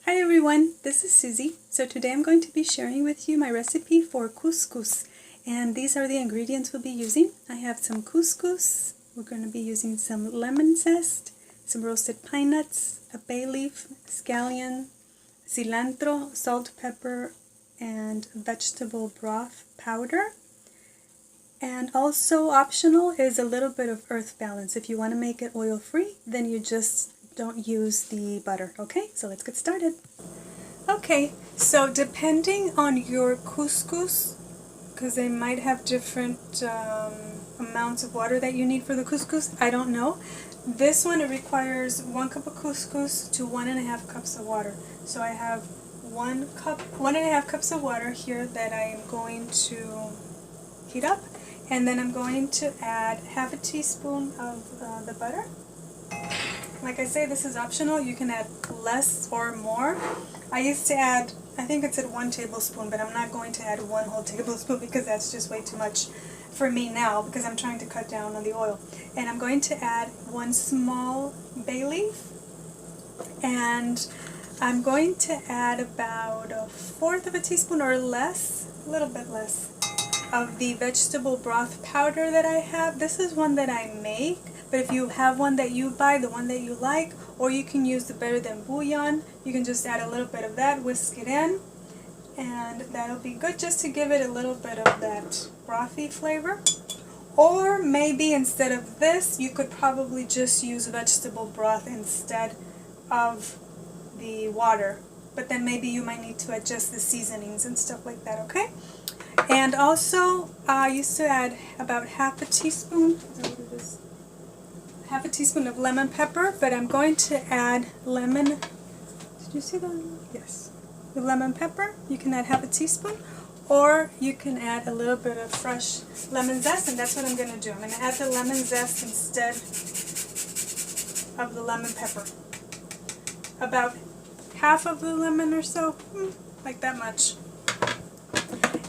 Hi everyone, this is Susie. So today I'm going to be sharing with you my recipe for couscous, and these are the ingredients we'll be using. I have some couscous, we're going to be using some lemon zest, some roasted pine nuts, a bay leaf, scallion, cilantro, salt, pepper, and vegetable broth powder. And also optional is a little bit of earth balance. If you want to make it oil free, then you just don't use the butter. Okay, so let's get started. Okay, so depending on your couscous, because they might have different amounts of water that you need for the couscous, I don't know. This one, it requires 1 cup of couscous to 1.5 cups of water. So I have 1.5 cups of water here that I'm going to heat up, and then I'm going to add half a teaspoon of the butter. Like I say, this is optional. You can add less or more. I used to add, I think it's at 1 tablespoon, but I'm not going to add 1 whole tablespoon because that's just way too much for me now because I'm trying to cut down on the oil. And I'm going to add 1 small bay leaf, and I'm going to add about 1/4 of a teaspoon or less, a little bit less, of the vegetable broth powder that I have. This is one that I make, but if you have one that you buy, the one that you like, or you can use the Better Than bouillon, you can just add a little bit of that, whisk it in, and that'll be good just to give it a little bit of that brothy flavor. Or maybe instead of this, you could probably just use vegetable broth instead of the water, but then maybe you might need to adjust the seasonings and stuff like that, okay? And also, I used to add about half a teaspoon, is that what it is? Half a teaspoon of lemon pepper, but I'm going to add lemon, did you see that? Yes. The lemon pepper, you can add half a teaspoon, or you can add a little bit of fresh lemon zest, and that's what I'm going to do. I'm going to add the lemon zest instead of the lemon pepper. About half of the lemon or so, like that much.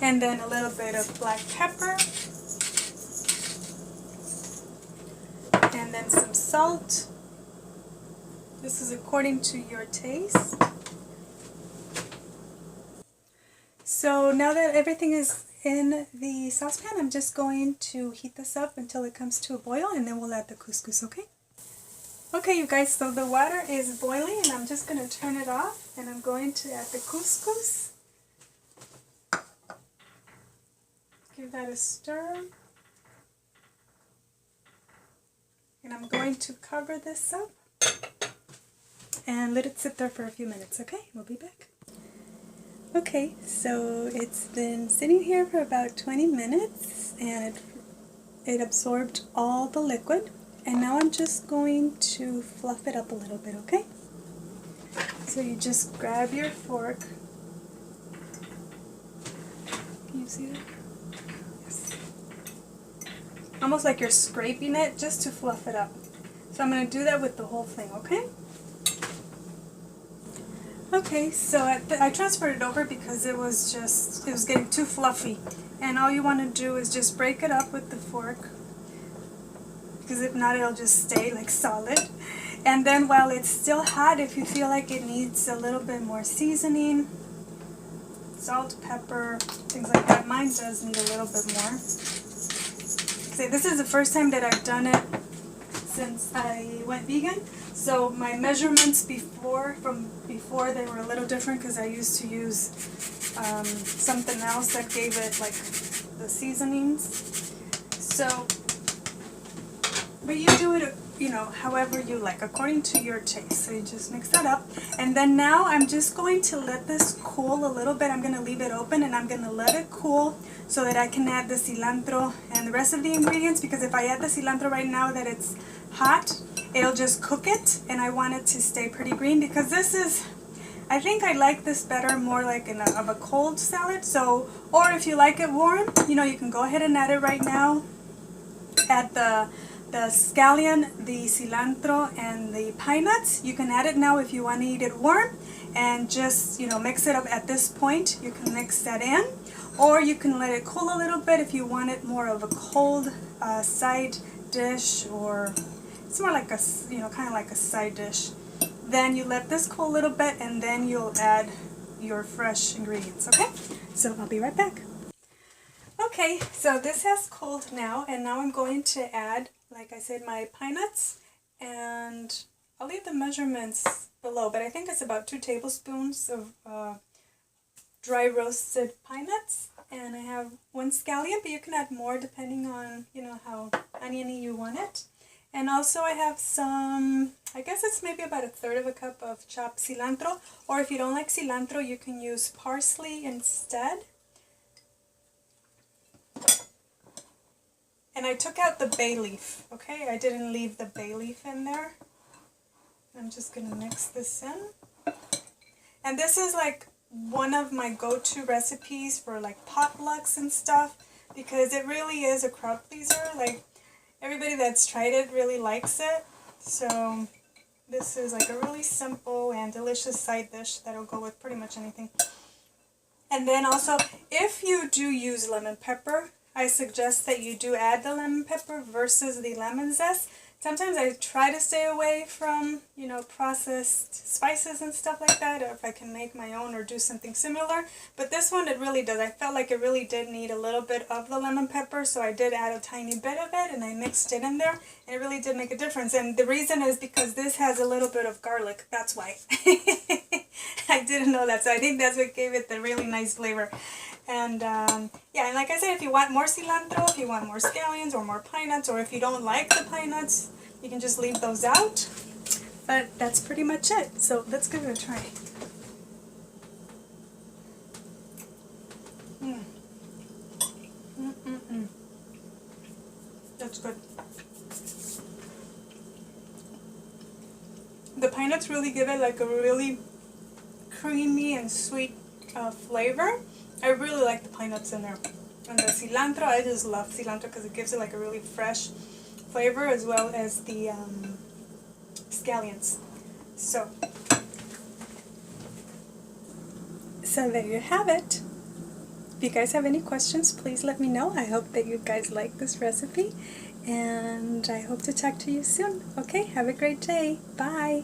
And then a little bit of black pepper. And then some salt. This is according to your taste. So now that everything is in the saucepan, I'm just going to heat this up until it comes to a boil, and then we'll add the couscous, okay? Okay, you guys, so the water is boiling, and I'm just going to turn it off, and I'm going to add the couscous. Give that a stir. And I'm going to cover this up and let it sit there for a few minutes, okay? We'll be back. Okay, so it's been sitting here for about 20 minutes, and it absorbed all the liquid. And now I'm just going to fluff it up a little bit, okay? So you just grab your fork. Can you see that? Yes. Almost like you're scraping it just to fluff it up. So I'm going to do that with the whole thing, okay? Okay, so I transferred it over because it was getting too fluffy. And all you want to do is just break it up with the fork, because if not, it'll just stay like solid. And then while it's still hot, if you feel like it needs a little bit more seasoning, salt, pepper, things like that. Mine does need a little bit more. So this is the first time that I've done it since I went vegan. So my measurements before they were a little different because I used to use something else that gave it like the seasonings. So, but you do it, you know, however you like, according to your taste. So you just mix that up. And then now I'm just going to let this cool a little bit. I'm going to leave it open, and I'm going to let it cool so that I can add the cilantro and the rest of the ingredients, because if I add the cilantro right now that it's hot, it'll just cook it, and I want it to stay pretty green, because this is, I think I like this better more like of a cold salad. So, or if you like it warm, you know, you can go ahead and add it right now. Add the scallion, the cilantro, and the pine nuts. You can add it now if you want to eat it warm, and just, you know, mix it up at this point. You can mix that in, or you can let it cool a little bit if you want it more of a cold side dish, or it's more like a, you know, kind of like a side dish. Then you let this cool a little bit, and then you'll add your fresh ingredients, okay? So I'll be right back. Okay, so this has cooled now, and now I'm going to add, like I said, my pine nuts, and I'll leave the measurements below, but I think it's about 2 tablespoons of dry roasted pine nuts, and I have 1 scallion, but you can add more depending on, you know, how oniony you want it. And also I have some, I guess it's maybe about 1/3 cup of chopped cilantro, or if you don't like cilantro, you can use parsley instead. And I took out the bay leaf, okay? I didn't leave the bay leaf in there. I'm just going to mix this in. And this is like one of my go-to recipes for like potlucks and stuff, because it really is a crowd pleaser. Like, everybody that's tried it really likes it. So this is like a really simple and delicious side dish that'll go with pretty much anything. And then also, if you do use lemon pepper, I suggest that you do add the lemon pepper versus the lemon zest. Sometimes I try to stay away from, you know, processed spices and stuff like that, or if I can make my own or do something similar. But this one, it really does. I felt like it really did need a little bit of the lemon pepper, so I did add a tiny bit of it, and I mixed it in there, and it really did make a difference. And the reason is because this has a little bit of garlic. That's why. I didn't know that, so I think that's what gave it the really nice flavor. And yeah, and like I said, if you want more cilantro, if you want more scallions or more pine nuts, or if you don't like the pine nuts, you can just leave those out. But that's pretty much it. So let's give it a try. That's good. The pine nuts really give it like a really creamy and sweet flavor. I really like the pine nuts in there. And the cilantro, I just love cilantro because it gives it like a really fresh flavor, as well as the scallions. So there you have it. If you guys have any questions, please let me know. I hope that you guys like this recipe, and I hope to talk to you soon. Okay, have a great day. Bye.